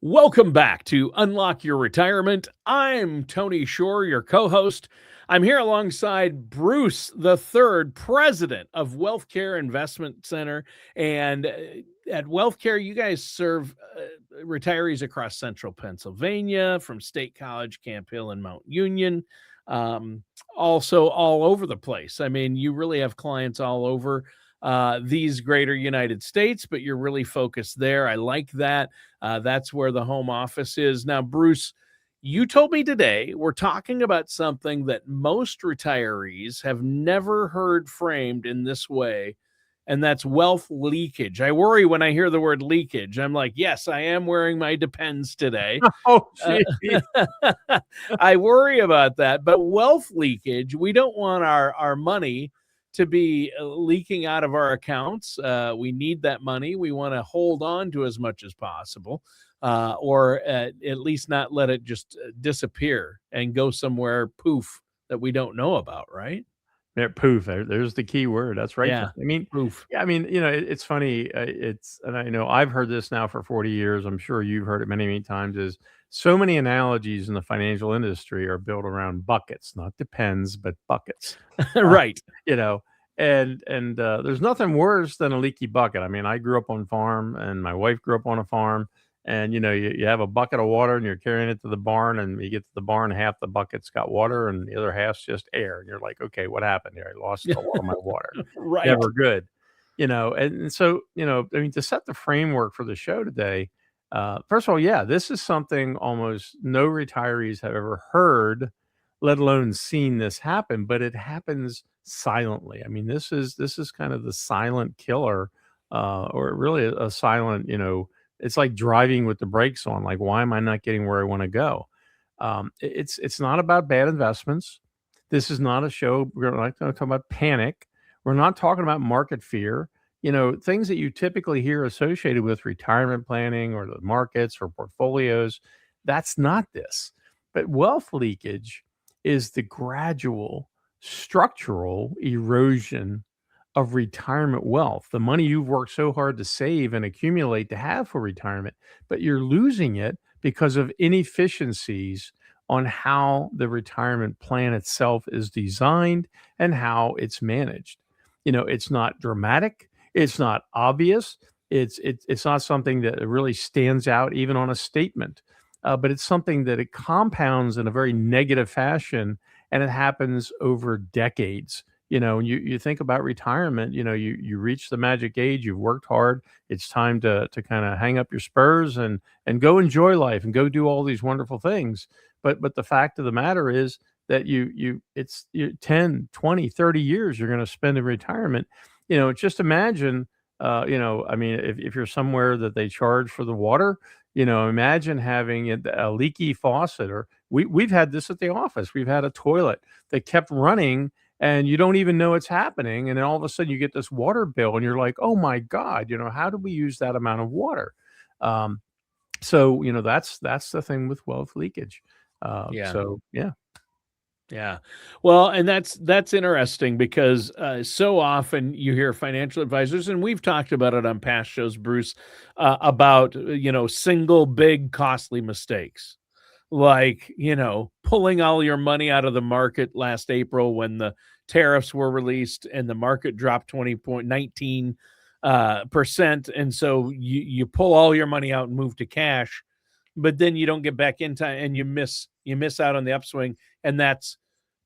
Welcome back to Unlock Your Retirement. I'm Tony Shore, your co-host. I'm here alongside Bruce the Third, president of WealthKare Investment Center. And at WealthKare, you guys serve retirees across central Pennsylvania, from State College, Camp Hill, and Mount Union. Also all over the place. I mean, you really have clients all over these greater United States, but you're really focused there. I like that. That's where the home office is. Now, Bruce, you told me today we're talking about something that most retirees have never heard framed in this way, and that's wealth leakage. I worry when I hear the word leakage. I'm like, yes, I am wearing my Depends today. Oh, Uh, gee. I worry about that. But wealth leakage, we don't want our money to be leaking out of our accounts. We need that money. We want to hold on to as much as possible, or at least not let it just disappear and go somewhere poof that we don't know about, right? Yeah, poof. There's the key word. That's right. Yeah, I mean, poof. yeah, I mean, it's funny. And I know I've heard this now for 40 years. I'm sure you've heard it many, many times. Is so many analogies in the financial industry are built around buckets, not depends, but buckets. Uh, Right. you know, and there's nothing worse than a leaky bucket. I mean, I grew up on farm, and my wife grew up on a farm. And you have a bucket of water, and you're carrying it to the barn, and you get to the barn, half the bucket's got water, and the other half's just air. And you're like, okay, what happened here? I lost a lot of my water. Right. Never good. And so, I mean, to set the framework for the show today, first of all, yeah, this is something almost no retirees have ever heard, let alone seen this happen, but it happens silently. I mean, this is kind of the silent killer, or really a silent, it's like driving with the brakes on. Like, why am I not getting where I want to go? It's not about bad investments. This is not a show. We're not going to talk about panic. We're not talking about market fear. Things that you typically hear associated with retirement planning or the markets or portfolios. That's not this. But wealth leakage is the gradual structural erosion of retirement wealth, the money you've worked so hard to save and accumulate to have for retirement, but you're losing it because of inefficiencies on how the retirement plan itself is designed and how it's managed. It's not dramatic, it's not obvious, it's not something that really stands out even on a statement, but it's something that it compounds in a very negative fashion, and it happens over decades. You think about retirement, you reach the magic age, you've worked hard, it's time to kind of hang up your spurs and go enjoy life and go do all these wonderful things. But the fact of the matter is that it's 10, 20, 30 years you're going to spend in retirement. Just imagine, I mean, if you're somewhere that they charge for the water, imagine having a leaky faucet, or we've had this at the office. We've had a toilet that kept running, and you don't even know it's happening. And then all of a sudden you get this water bill, and you're like, oh my God, how do we use that amount of water? So, that's the thing with wealth leakage. Yeah. So yeah. Yeah. Well, and that's interesting because so often you hear financial advisors, and we've talked about it on past shows, Bruce, about, single big costly mistakes, like, pulling all your money out of the market last April when the tariffs were released and the market dropped 20.19%. And so you pull all your money out and move to cash, but then you don't get back in time, and you miss out on the upswing. And that's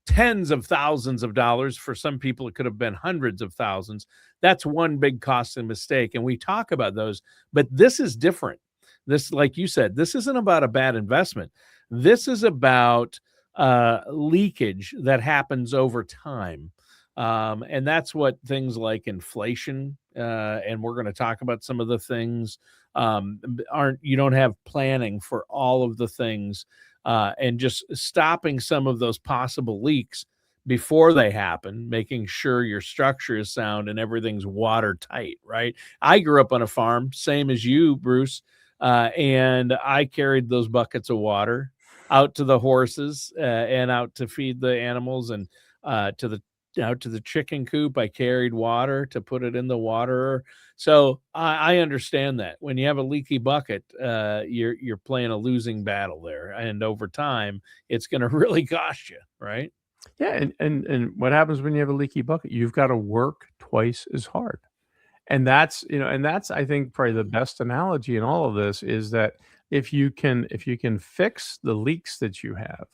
tens of thousands of dollars. For some people, it could have been hundreds of thousands. That's one big costly mistake. And we talk about those, but this is different. This, like you said, this isn't about a bad investment. This is about leakage that happens over time. And that's what things like inflation, and we're going to talk about some of the things, you don't have planning for all of the things, and just stopping some of those possible leaks before they happen, making sure your structure is sound and everything's watertight, right? I grew up on a farm, same as you, Bruce, and I carried those buckets of water out to the horses, and out to feed the animals, and to the out to the chicken coop. I carried water to put it in the waterer. So I understand that when you have a leaky bucket, you're playing a losing battle there, and over time, it's going to really cost you, right? Yeah, and what happens when you have a leaky bucket? You've got to work twice as hard. And that's, and that's, I think, probably the best analogy in all of this is that if you can fix the leaks that you have,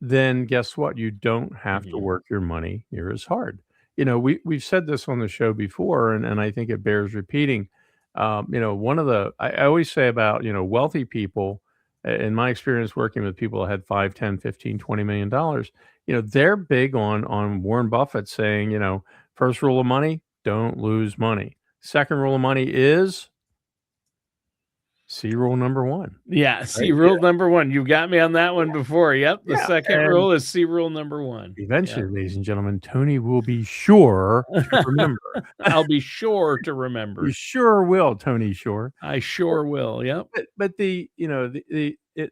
then guess what? You don't have to Mhm. work your money near as hard. We've said this on the show before, and I think it bears repeating. One of the I always say about, wealthy people, in my experience working with people that had 5, 10, 15, $20 million, they're big on Warren Buffett saying, first rule of money, don't lose money. Second rule of money is see rule number 1, Yeah, see right? rule number 1. You got me on that one before. Yep, the Yeah, second and rule is see rule number 1. eventually, Yep. ladies and gentlemen, Tony will be sure to remember. I'll be sure to You remember. sure will, Tony Shore. I Well, sure will. Yep. but the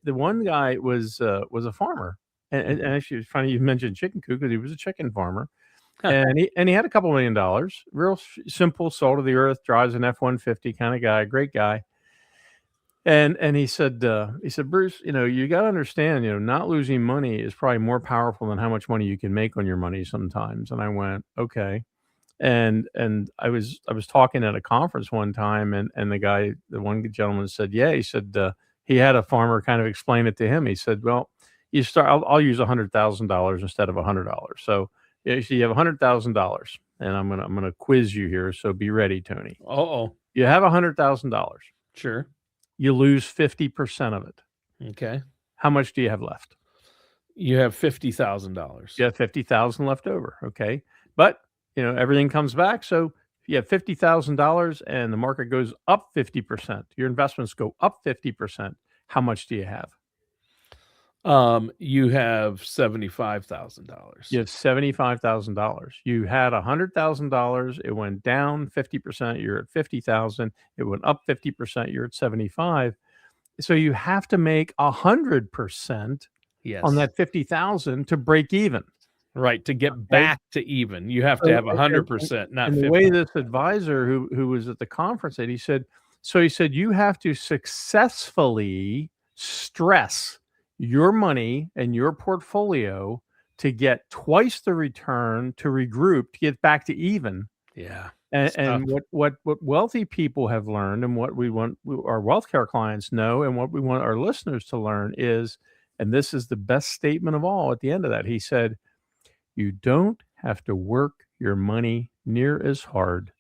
one guy was a farmer, and actually, it's funny you mentioned chicken coop because he was a chicken farmer, Huh. and he had a couple $1,000,000, real simple, soul to the earth, drives an F-150 kinda guy, great guy. And he said, "Bruce, you gotta understand, not losing money is probably more powerful than how much money you can make on your money sometimes." And I went, "Okay." And I was talking at a conference one time, and the one gentleman said, "Yeah," he said, he had a farmer kind of explain it to him. He said, "Well, I'll use $100,000 instead of $100. So, yeah, so you have $100,000, and I'm gonna quiz you here, so be ready, Tony. Uh-oh. You have $100,000. Sure. You lose 50% of it. Okay. How much do you have left?" You have $50,000. You have 50,000 left over, okay? But, everything comes back, so if you have $50,000 and the market goes up 50%, your investments go up 50%, how much do you have? You have You $75,000. have $75,000. You had $100,000, it went down 50%, you're at 50,000, it went up 50%, you're at 75. So you have to make 100% on Yes. that 50,000 to break even, Right, to get okay? back to even, you have to So have 100%, not and the way 50%. this advisor who was at the conference said, he said, "You have to successfully stress your money and your portfolio to get twice the return, to regroup, to get back to even." Yeah. And It's tough. and what wealthy people have learned and what we want our WealthKare clients know and what we want our listeners to learn is, and this is the best statement of all at the end of that, he said, "You don't have to work your money near as hard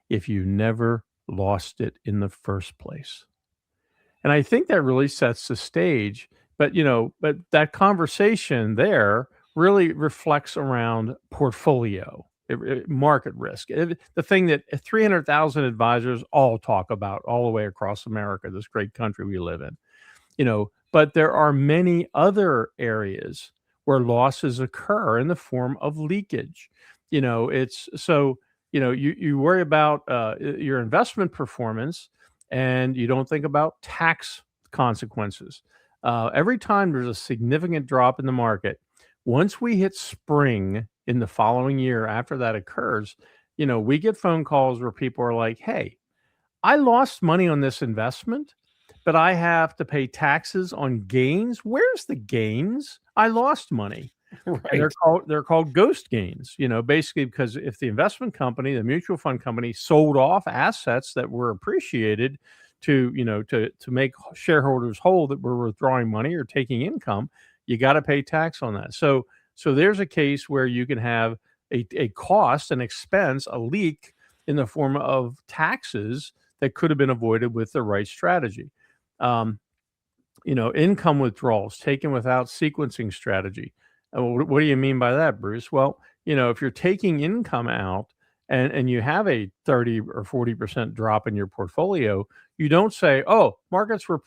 if you never lost it in the first place." And I think that really sets the stage. But that conversation there really reflects around portfolio, market risk, the thing that 300,000 advisors all talk about all the way across America, this great country we live in. But there are many other areas where losses occur in the form of leakage. It's so, you worry about your investment performance and you don't think about tax consequences. Every time there's a significant drop in the market, once we hit spring in the following year after that occurs, we get phone calls where people are like, "Hey, I lost money on this investment, but I have to pay taxes on gains. Where's the gains? I lost money." And they're Right. called they're called ghost gains, basically because if the investment company, the mutual fund company sold off assets that were appreciated to make shareholders whole that were withdrawing money or taking income, you got to pay tax on that. So there's a case where you can have a cost, an expense, a leak in the form of taxes that could have been avoided with the right strategy. Um, Income withdrawals taken without sequencing strategy. What do you mean by that, Bruce? Well, if you're taking income out and you have a 30 or 40% drop in your portfolio, you don't say, "Oh, markets were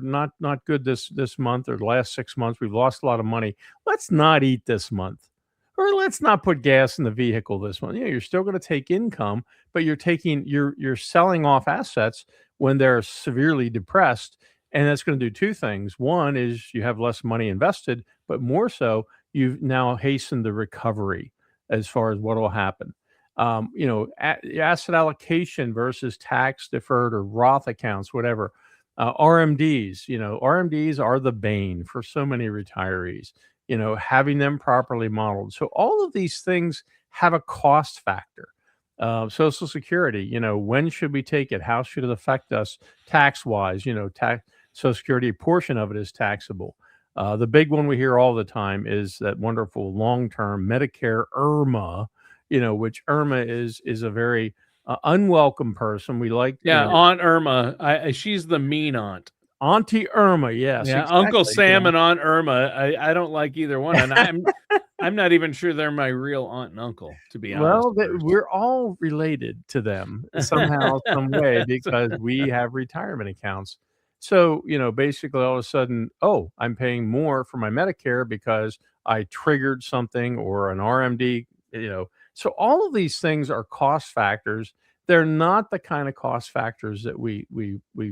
not good this month or the last 6 months. We've lost a lot of money. Let's not eat this month." Or let's not put gas in the vehicle this month. You're still going to take income, but you're selling off assets when they're severely depressed, and that's going to do two things. One is you have less money invested, but more so, you've now hastened the recovery. as far as what will happen. Asset allocation versus tax deferred or Roth accounts, whatever. RMDs, RMDs are the bane for so many retirees, having them properly modeled. So all of these things have a cost factor. Social Security, when should we take it? How should it affect us tax wise? Social Security, a portion of it is taxable. The big one we hear all the time is that wonderful long term Medicare IRMAA, which IRMAA is a very unwelcome person. We like, Yeah, Aunt Irma. She's the mean aunt. Auntie Irma. Yes, Yeah, exactly. Uncle Sam and Aunt Irma. I don't like either one, and I'm not even sure they're my real aunt and uncle, to be honest. Well, we're all related to them somehow, some way, because we have retirement accounts. So, basically all of a sudden, oh, I'm paying more for my Medicare because I triggered something or an RMD, So all of these things are cost factors. They're not the kind of cost factors that we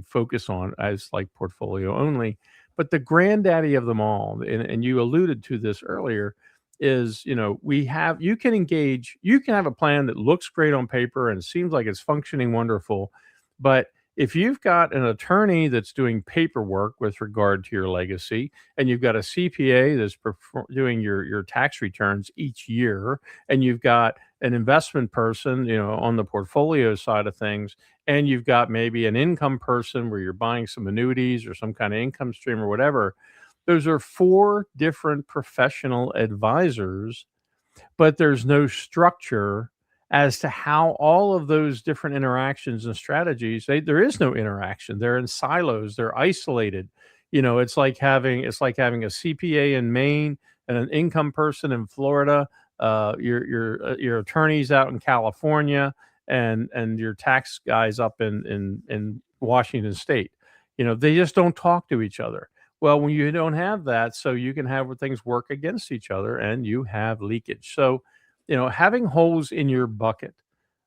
focus on as like portfolio only, but the granddaddy of them all, and you alluded to this earlier, is you can have a plan that looks great on paper and seems like it's functioning wonderful, but if you've got an attorney that's doing paperwork with regard to your legacy, and you've got a CPA that's doing your tax returns each year, and you've got an investment person, on the portfolio side of things, and you've got maybe an income person where you're buying some annuities or some kind of income stream or whatever, those are 4 different professional advisors, but there's no structure as to how all of those different interactions and strategies, there is no interaction. They're in silos, they're isolated. It's like having a CPA in Maine and an income person in Florida, your attorneys out in California, and your tax guys up in Washington State. They just don't talk to each other. Well, when you don't have that, so you can have things work against each other, and you have leakage. So, having holes in your bucket,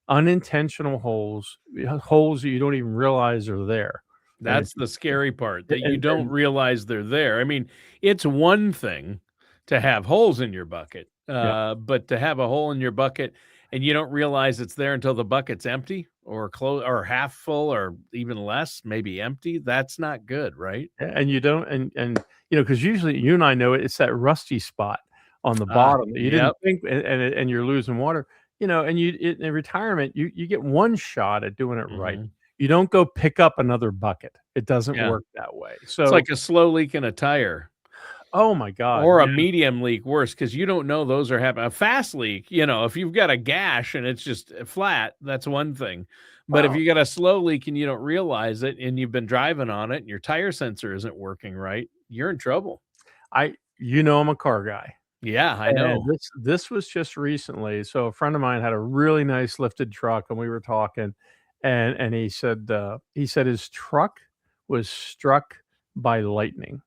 unintentional holes that you don't even realize are there. That's the scary part, that you don't realize they're there. I mean, it's one thing to have holes in your bucket, but to have a hole in your bucket and you don't realize it's there until the bucket's empty or close or half full or even less, maybe empty, that's not good, right? And you don't, because usually you and I know it's that rusty spot on the bottom that you didn't think, and you're losing water. And in retirement, you get one shot at doing it right. You don't go pick up another bucket. It doesn't work that way. So it's like a slow leak in a tire. Oh my God. Or a medium leak, worse, because you don't know those are happening. A fast leak, if you've got a gash and it's just flat, that's one thing. But if you got a slow leak and you don't realize it and you've been driving on it and your tire sensor isn't working right, you're in trouble. I'm a car guy. Yeah, I know. This was just recently. So a friend of mine had a really nice lifted truck, and we were talking, and he said his truck was struck by lightning.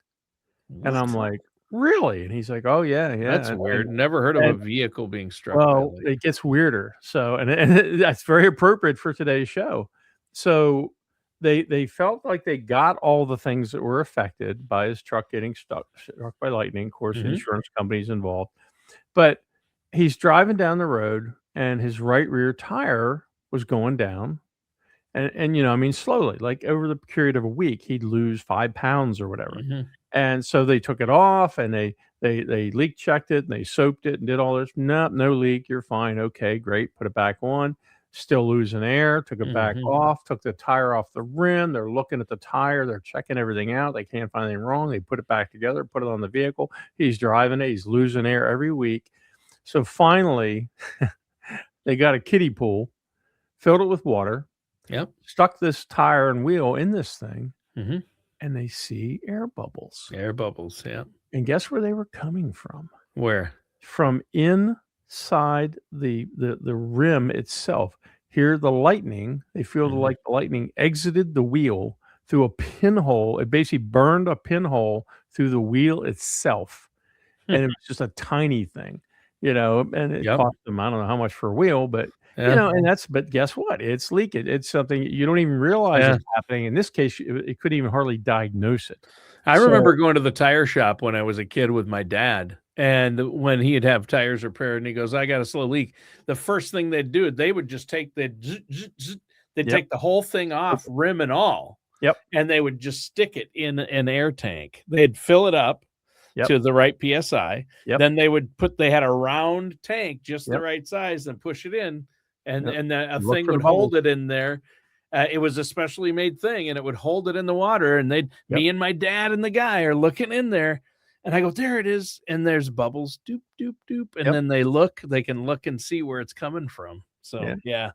What? And I'm like, really? And he's like, oh yeah. That's weird. Never heard of a vehicle being struck. Well, it gets weirder. So, and that's very appropriate for today's show. So they felt like they got all the things that were affected by his truck getting struck by lightning. Of course, insurance companies involved. But he's driving down the road, and his right rear tire was going down. And slowly, like over the period of a week, he'd lose 5 pounds or whatever. And so they took it off, and they leak checked it, and they soaped it and did all this. No leak. You're fine. Okay, great. Put it back on. Still losing air. Took it back off. Took the tire off the rim. They're looking at the tire. They're checking everything out. They can't find anything wrong. They put it back together. Put it on the vehicle. He's driving it. He's losing air every week. So finally, they got a kiddie pool, filled it with water. Yep. Stuck this tire and wheel in this thing. And they see air bubbles. Air bubbles, yeah. And guess where they were coming from? Where? From inside the rim itself. Hear the lightning. They feel like the lightning exited the wheel through a pinhole. It basically burned a pinhole through the wheel itself. And it was just a tiny thing, and it cost them, I don't know how much for a wheel, but but guess what? It's leaking. It's something you don't even realize is happening. In this case, it couldn't even hardly diagnose it. I remember going to the tire shop when I was a kid with my dad, And when he'd have tires repaired and he goes, I got a slow leak, the first thing they'd do, they would just take they'd Yep. take the whole thing off, rim and all, Yep. and they would just stick it in an air tank. They'd fill it up Yep. to the right PSI. Yep. Then they had a round tank, just the Yep. right size, and push it in, and Yep. and a Look thing for the would hold bubbles. it in there. It was a specially made thing, and it would hold it in the water. And Yep. me and my dad and the guy are looking in there, and I go, there it is, and there's bubbles, doop doop doop, and Yep. then they can look and see where it's coming from. So Yeah.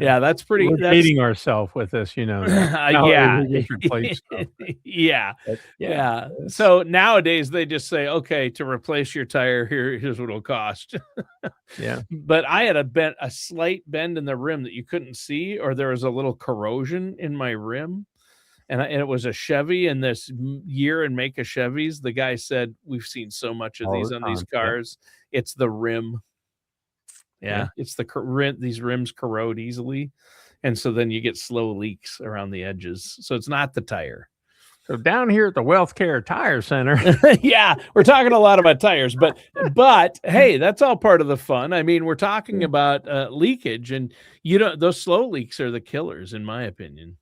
yeah, that's pretty. We're That's dating ourselves with this, you know. Now yeah, we just replace stuff. yeah, But yeah. it's So nowadays they just say, okay, to replace your tire, here's what it'll cost. yeah. But I had a slight bend in the rim that you couldn't see, or there was a little corrosion in my rim, and it was a Chevy. And this year and make of Chevys, the guy said, we've seen so much of All these the on these time. Yep. cars. It's the rim. Yeah. It's these rims corrode easily, and so then you get slow leaks around the edges. So it's not the tire. So down here at the WealthKare Tire Center. Yeah, we're talking a lot about tires, but hey, that's all part of the fun. I mean, we're talking about leakage, and those slow leaks are the killers, in my opinion.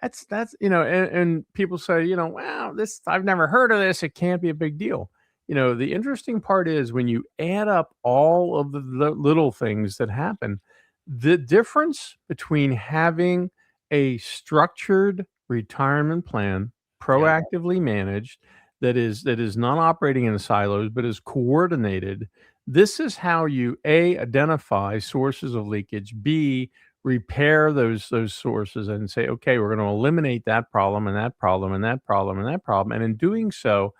That's and people say, wow, this I've never heard of this. It can't be a big deal. The interesting part is when you add up all of the little things that happen, the difference between having a structured retirement plan, proactively managed, that is not operating in silos but is coordinated. This is how you identify sources of leakage, b repair those sources, and say, okay, we're going to eliminate that problem and that problem and that problem and that problem. And in doing so,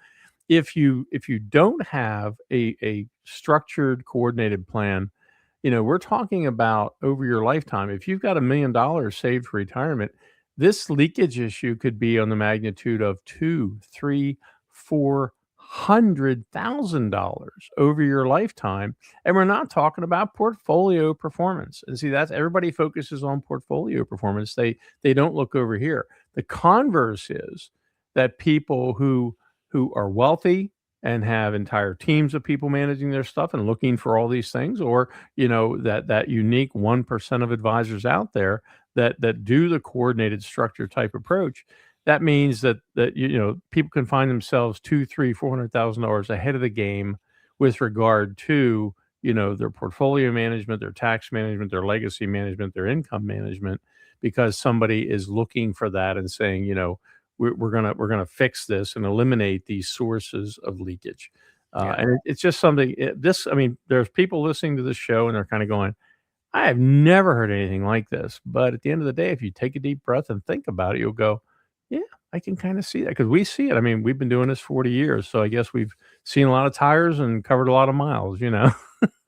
if you don't have a structured, coordinated plan, we're talking about over your lifetime. If you've got $1 million saved for retirement, this leakage issue could be on the magnitude of $200,000, $300,000, $400,000 over your lifetime. And we're not talking about portfolio performance. And see, that's everybody focuses on portfolio performance. They don't look over here. The converse is that people who are wealthy and have entire teams of people managing their stuff and looking for all these things, or that unique 1% of advisors out there that do the coordinated structure type approach. That means that people can find themselves $200,000, $300,000, $400,000 ahead of the game with regard to their portfolio management, their tax management, their legacy management, their income management, because somebody is looking for that and saying, we're gonna fix this and eliminate these sources of leakage. And it's just something. There's people listening to this show and they're kind of going, I have never heard anything like this. But at the end of the day, if you take a deep breath and think about it, you'll go, yeah, I can kind of see that, because we see it. I mean, we've been doing this 40 years, so I guess we've seen a lot of tires and covered a lot of miles.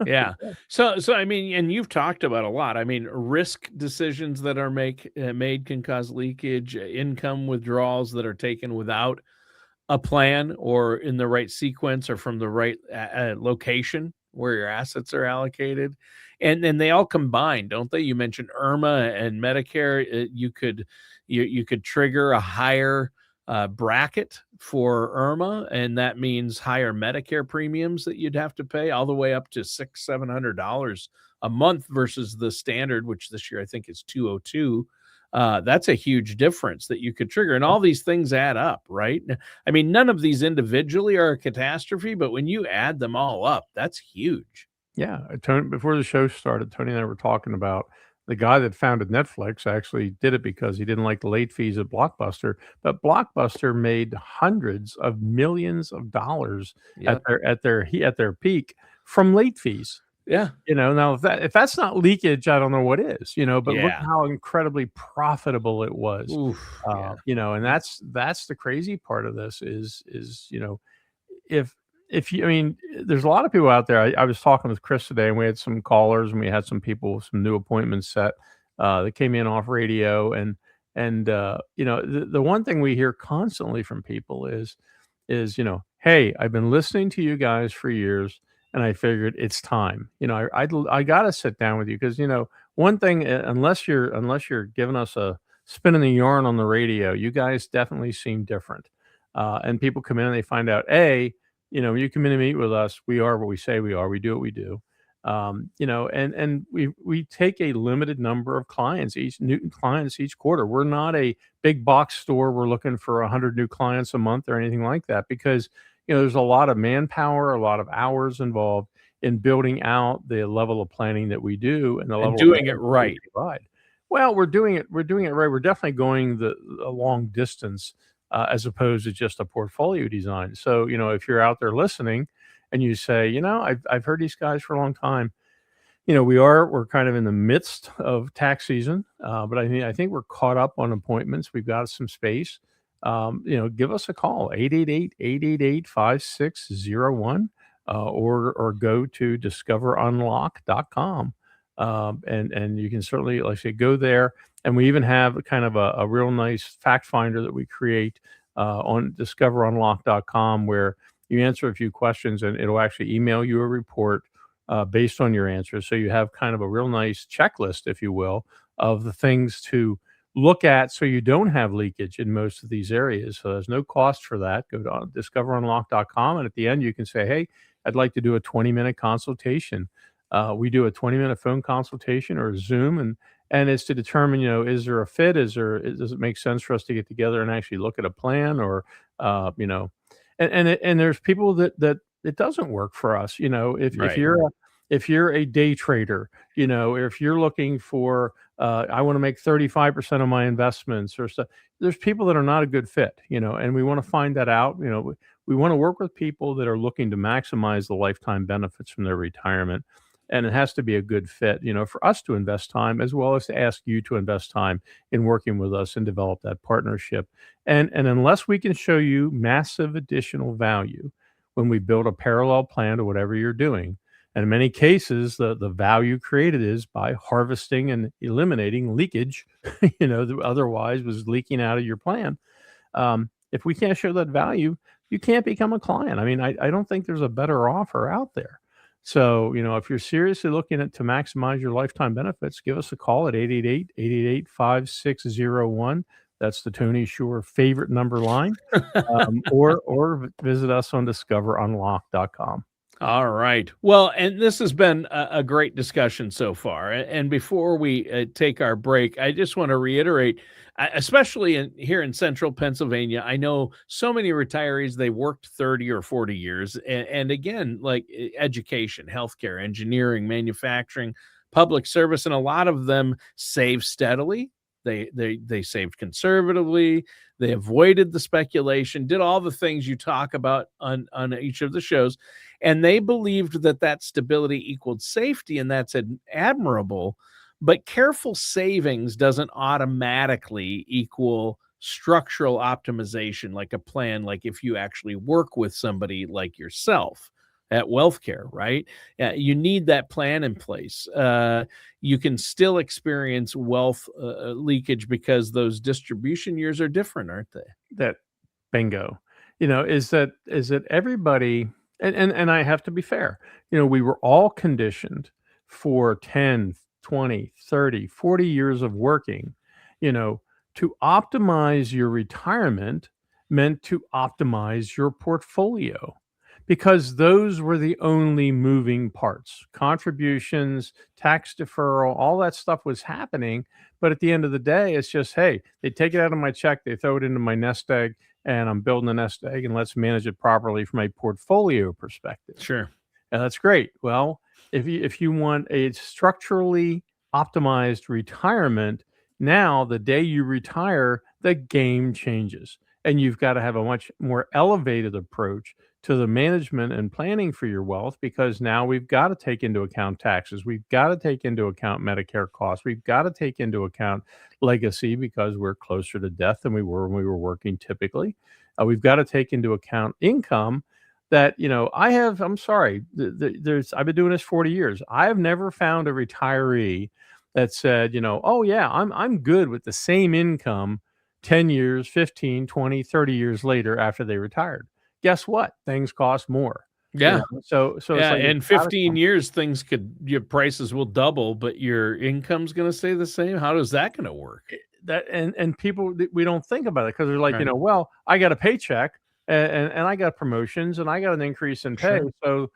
Yeah. So I mean, and you've talked about a lot. I mean, risk decisions that are made can cause leakage, income withdrawals that are taken without a plan or in the right sequence or from the right location where your assets are allocated. And then they all combine, don't they? You mentioned IRMAA and Medicare. You could trigger a higher bracket for IRMAA, and that means higher Medicare premiums that you'd have to pay, all the way up to $600-700 a month versus the standard, which this year I think is $202. That's a huge difference that you could trigger, and all these things add up, right? I mean, none of these individually are a catastrophe, but when you add them all up, that's huge. Yeah, Tony, before the show started, Tony and I were talking about the guy that founded Netflix actually did it because he didn't like the late fees at Blockbuster, but Blockbuster made hundreds of millions of dollars Yep. at their peak from late fees. Yeah. Now if that's not leakage, I don't know what is. But look Yeah. how incredibly profitable it was. Oof, yeah. And that's the crazy part of this is if you, I mean, there's a lot of people out there. I was talking with Chris today, and we had some callers, and we had some people with some new appointments set that came in off radio, and the one thing we hear constantly from people is hey, I've been listening to you guys for years, and I figured it's time. I got to sit down with you, because one thing, unless you're giving us a spinning the yarn on the radio, you guys definitely seem different. And people come in and they find out, you come in and meet with us. We are what we say we are. We do what we do. And we take a limited number of clients, new clients each quarter. We're not a big box store. We're looking for 100 new clients a month or anything like that, because there's a lot of manpower, a lot of hours involved in building out the level of planning that we do and the And level of doing it management we right. provide. Well, we're doing it right. We're definitely going a long distance, as opposed to just a portfolio design. So, if you're out there listening and you say, I've heard these guys for a long time. We're kind of in the midst of tax season, but I think we're caught up on appointments. We've got some space. Give us a call, 888-888-5601, or go to discoverunlock.com. And you can certainly, like I say, go there. And we even have kind of a real nice fact finder that we create on discoverunlock.com, where you answer a few questions and it'll actually email you a report based on your answers. So you have kind of a real nice checklist, if you will, of the things to look at so you don't have leakage in most of these areas. So there's no cost for that. Go to discoverunlock.com, and at the end you can say, hey, I'd like to do a 20-minute consultation. We do a 20-minute phone consultation or a Zoom, and it's to determine, is there a fit? Does it make sense for us to get together and actually look at a plan, or and there's people that it doesn't work for us. If Right. if you're a day trader, if you're looking for I want to make 35% of my investments or stuff, there's people that are not a good fit, and we want to find that out. We want to work with people that are looking to maximize the lifetime benefits from their retirement. And it has to be a good fit, for us to invest time, as well as to ask you to invest time in working with us and develop that partnership. And unless we can show you massive additional value when we build a parallel plan to whatever you're doing, and in many cases, the value created is by harvesting and eliminating leakage, that otherwise was leaking out of your plan. If we can't show that value, you can't become a client. I mean, I don't think there's a better offer out there. So, if you're seriously looking to maximize your lifetime benefits, give us a call at 888-888-5601. That's the Tony Shore favorite number line, or visit us on discoverunlock.com. All right. Well, and this has been a great discussion so far. And before we take our break, I just want to reiterate, especially here in central Pennsylvania, I know so many retirees, they worked 30 or 40 years. And again, like education, healthcare, engineering, manufacturing, public service, and a lot of them save steadily. They saved conservatively. They avoided the speculation, did all the things you talk about on each of the shows. And they believed that stability equaled safety, and that's admirable. But careful savings doesn't automatically equal structural optimization, like a plan, like if you actually work with somebody like yourself at WealthKare, right? You need that plan in place. You can still experience wealth leakage because those distribution years are different, aren't they? That bingo, is that everybody, and I have to be fair, we were all conditioned for 10, 20, 30, 40 years of working, to optimize your retirement meant to optimize your portfolio, because those were the only moving parts. Contributions, tax deferral, all that stuff was happening. But at the end of the day, it's just, hey, they take it out of my check, they throw it into my nest egg, and I'm building a nest egg, and let's manage it properly from a portfolio perspective. Sure. And that's great. Well, if you want a structurally optimized retirement, now the day you retire, the game changes. And you've got to have a much more elevated approach to the management and planning for your wealth, because now we've got to take into account taxes. We've got to take into account Medicare costs. We've got to take into account legacy, because we're closer to death than we were when we were working typically. We've got to take into account income that, I'm sorry, I've been doing this 40 years. I have never found a retiree that said, oh yeah, I'm good with the same income 10 years, 15, 20, 30 years later after they retired. Guess what? Things cost more. Yeah. So it's Yeah. like, In 15 years, your prices will double, but your income's going to stay the same. How is that going to work? that, and people, we don't think about it, because they're like, Right. well, I got a paycheck. and I got promotions and I got an increase in pay. Sure. So,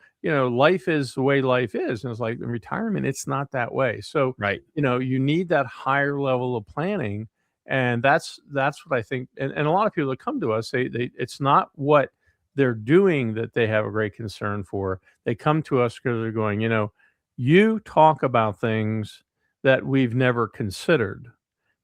life is the way life is. And it's like in retirement, it's not that way. So, Right. you need that higher level of planning. And that's what I think. And a lot of people that come to us, they it's not what they're doing that they have a great concern for. They come to us because they're going, you talk about things that we've never considered.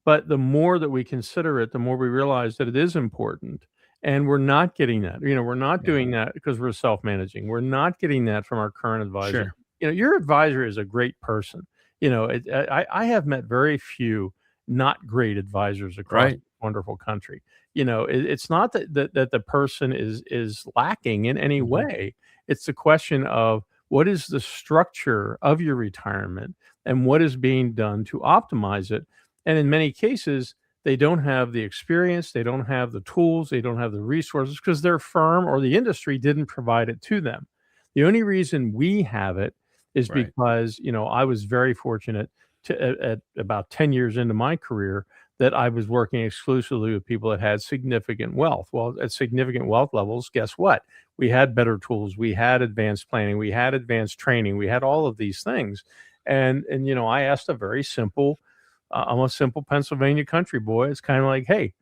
But the more that we consider it, the more we realize that it is important, and we're not getting that. We're not Yeah. doing that because we're self-managing. We're not getting that from our current advisor. Sure. Your advisor is a great person. I have met very few not great advisors across Right. this wonderful country. It's not that the person is lacking in any Mhm. way. It's the question of what is the structure of your retirement and what is being done to optimize it. And in many cases, they don't have the experience, they don't have the tools, they don't have the resources because their firm or the industry didn't provide it to them. The only reason we have it is Right. because, I was very fortunate at about 10 years into my career that I was working exclusively with people that had significant wealth. Well, at significant wealth levels, guess what? We had better tools, we had advanced planning, we had advanced training, we had all of these things. And I asked a very simple I'm a simple Pennsylvania country boy. It's kind of like, hey,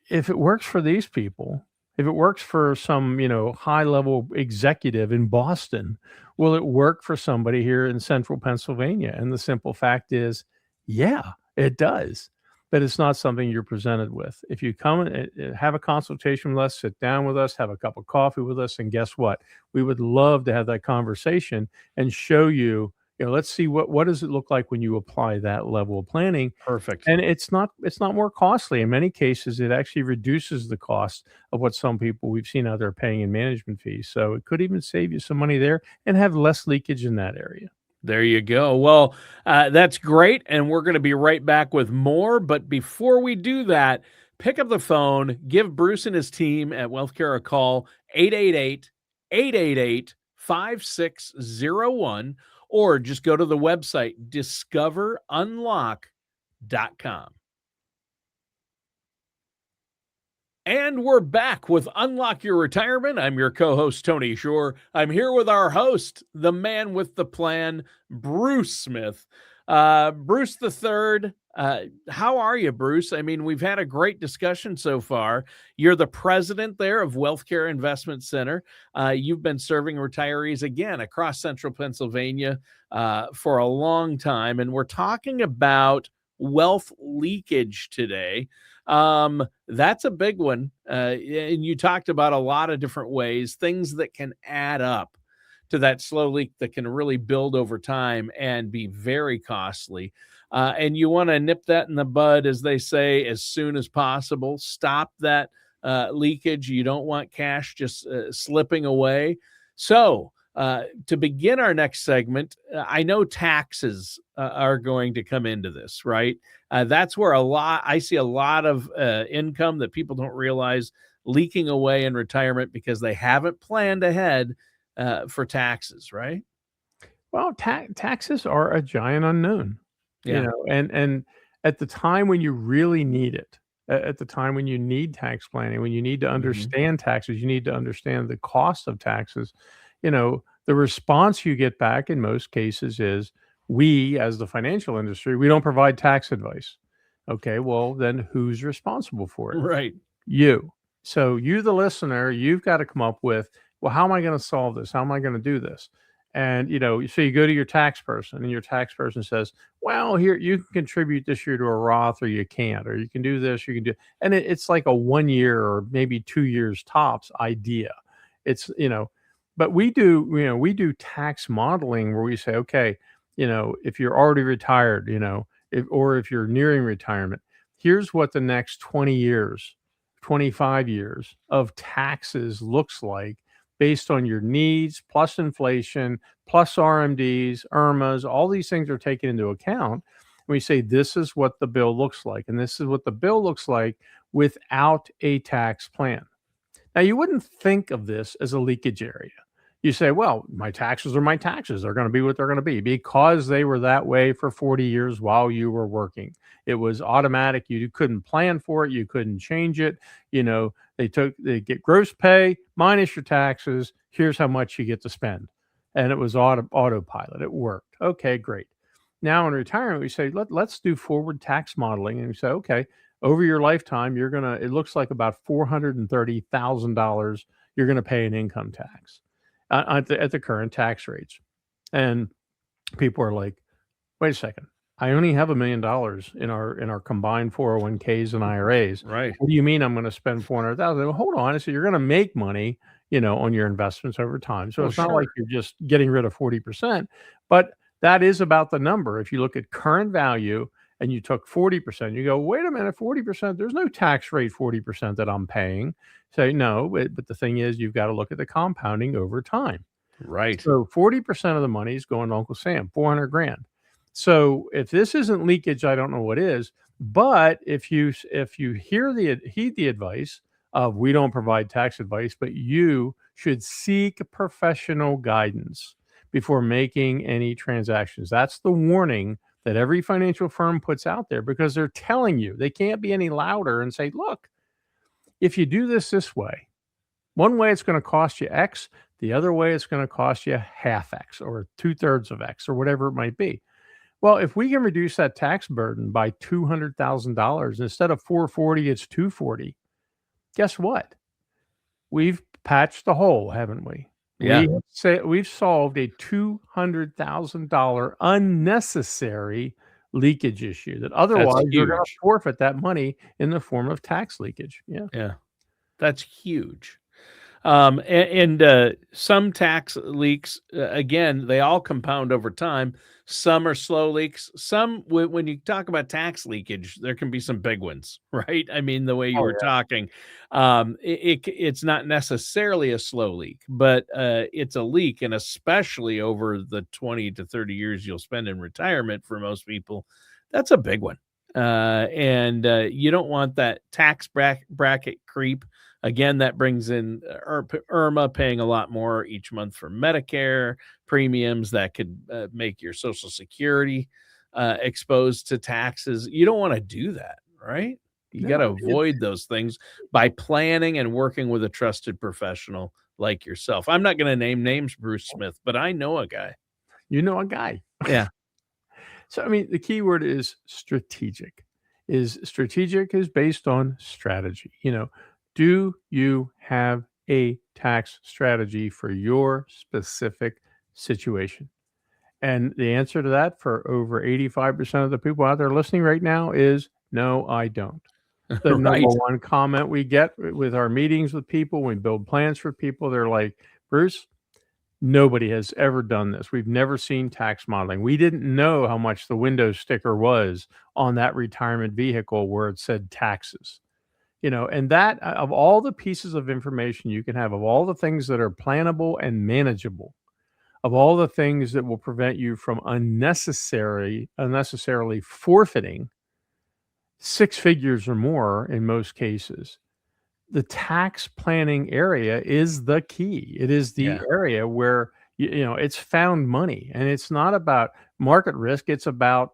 if it works for these people, if it works for some, high level executive in Boston, will it work for somebody here in central Pennsylvania? And the simple fact is, yeah, it does. But it's not something you're presented with. If you come and have a consultation with us, sit down with us, have a cup of coffee with us, and guess what? We would love to have that conversation and show you, let's see what does it look like when you apply that level of planning. Perfect. And it's not more costly. In many cases, it actually reduces the cost of what some people we've seen out there paying in management fees. So it could even save you some money there and have less leakage in that area. There you go. Well, that's great. And we're going to be right back with more. But before we do that, pick up the phone, give Bruce and his team at WealthKare a call, 888-888-5601, or just go to the website, discoverunlock.com. And we're back with Unlock Your Retirement. I'm your co-host, Tony Shore. I'm here with our host, the man with the plan, Bruce Smith. Bruce the third, how are you, Bruce? I mean, we've had a great discussion so far. You're the president there of WealthKare Investment Center. You've been serving retirees again across central Pennsylvania for a long time, and we're talking about wealth leakage today. That's a big one. And you talked about a lot of different ways, things that can add up to that slow leak that can really build over time and be very costly. And you want to nip that in the bud, as they say, as soon as possible. Stop that leakage. You don't want cash just slipping away. So, to begin our next segment, I know taxes are going to come into this, right? That's where I see a lot of income that people don't realize leaking away in retirement because they haven't planned ahead for taxes, right? Well, taxes are a giant unknown, Yeah. and at the time when you really need it, at the time when you need tax planning, when you need to Mhm. understand taxes, you need to understand the cost of taxes. The response you get back in most cases is, we, as the financial industry, we don't provide tax advice. Okay, well, then who's responsible for it? Right. You. So you, the listener, you've got to come up with, well, how am I going to solve this? How am I going to do this? And so you go to your tax person, and your tax person says, well, here, you can contribute this year to a Roth, or you can't, or you can do this, you can do, and it's like a 1 year or maybe 2 years tops idea. It's, but we do tax modeling where we say, okay, if you're already retired, if you're nearing retirement, here's what the next 20 years, 25 years of taxes looks like based on your needs, plus inflation, plus RMDs, IRMAAs, all these things are taken into account. And we say, this is what the bill looks like. And this is what the bill looks like without a tax plan. Now, you wouldn't think of this as a leakage area. You say, well, my taxes are my taxes. They're going to be what they're going to be because they were that way for 40 years while you were working. It was automatic. You couldn't plan for it. You couldn't change it. They get gross pay minus your taxes. Here's how much you get to spend. And it was autopilot. It worked. Okay, great. Now in retirement, we say, let's do forward tax modeling. And we say, okay, over your lifetime, it looks like about $430,000 you're going to pay in income tax at the current tax rates. And people are like, wait a second, I only have $1 million in our combined 401ks and IRAs. Right. What do you mean I'm going to spend 400,000? Well, hold on. So you're going to make money, on your investments over time. So it's not like you're just getting rid of 40%, but that is about the number. If you look at current value and you took 40%, you go, wait a minute, 40%, there's no tax rate 40% that I'm paying. Say no, but the thing is, you've got to look at the compounding over time. Right. So 40% of the money is going to Uncle Sam, 400 grand. So if this isn't leakage, I don't know what is. But if you heed the advice of, we don't provide tax advice, but you should seek professional guidance before making any transactions. That's the warning that every financial firm puts out there, because they're telling you. They can't be any louder and say, look, if you do this way, one way it's going to cost you X, the other way it's going to cost you half X or 2/3 of X or whatever it might be. Well, if we can reduce that tax burden by $200,000, instead of $440, it's $240. Guess what? We've patched the hole, haven't we? Yeah. We've solved a $200,000 unnecessary leakage issue that otherwise you're going to forfeit that money in the form of tax leakage. Yeah. Yeah. That's huge. And some tax leaks, again, they all compound over time. Some are slow leaks. Some, when you talk about tax leakage, there can be some big ones, right? I mean, the way you were talking, it's not necessarily a slow leak, but it's a leak. And especially over the 20 to 30 years you'll spend in retirement, for most people, that's a big one. And you don't want that tax bracket creep. Again, that brings in IRMAA paying a lot more each month for Medicare premiums. That could make your Social Security exposed to taxes. You don't want to do that, right? You got to avoid those things by planning and working with a trusted professional like yourself. I'm not going to name names, Bruce Smith, but I know a guy. You know a guy. Yeah. So, I mean, the key word is strategic. Strategic is based on strategy. Do you have a tax strategy for your specific situation? And the answer to that for over 85% of the people out there listening right now is no, I don't. The number one comment we get with our meetings with people, when we build plans for people, they're like, Bruce, nobody has ever done this. We've never seen tax modeling. We didn't know how much the window sticker was on that retirement vehicle where it said taxes. And that, of all the pieces of information you can have, of all the things that are plannable and manageable, of all the things that will prevent you from unnecessarily forfeiting 6 figures or more in most cases, the tax planning area is the key. It is the area where it's found money, and it's not about market risk. It's about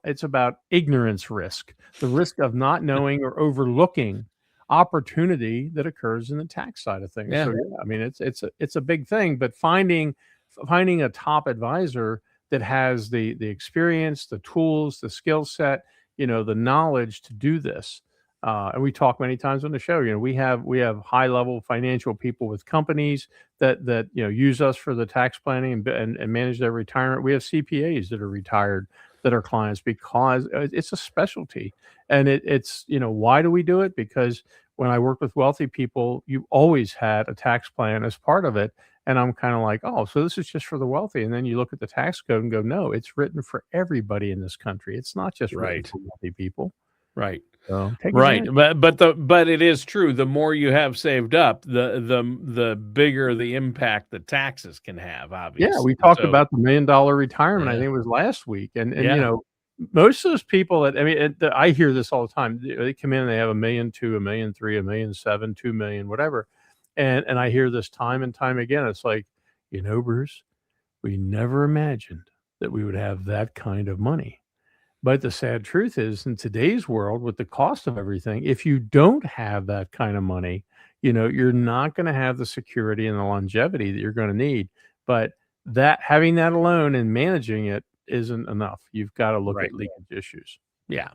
ignorance risk, the risk of not knowing or overlooking opportunity that occurs in the tax side of things. So I mean, it's a big thing, but finding a top advisor that has the experience, the tools, the skill set, the knowledge to do this. And we talk many times on the show, we have high level financial people with companies that use us for the tax planning and manage their retirement. We have CPAs that are retired that are clients, because it's a specialty. And it's why do we do it? Because when I work with wealthy people, you always had a tax plan as part of it. And I'm kind of like, oh, so this is just for the wealthy. And then you look at the tax code and go, no, it's written for everybody in this country. It's not just written for wealthy people. Right. So right. But it is true. The more you have saved up, the bigger the impact the taxes can have, obviously. Yeah, we talked about the $1 million retirement. I think it was last week. And most of those people I hear this all the time. They come in and they have $1.2 million, $1.3 million, $1.7 million, $2 million, whatever. And I hear this time and time again. It's like, Bruce, we never imagined that we would have that kind of money. But the sad truth is, in today's world, with the cost of everything, if you don't have that kind of money, you're not going to have the security and the longevity that you're going to need. But that having that alone and managing it isn't enough. You've got to look Right. at leakage issues. Yeah.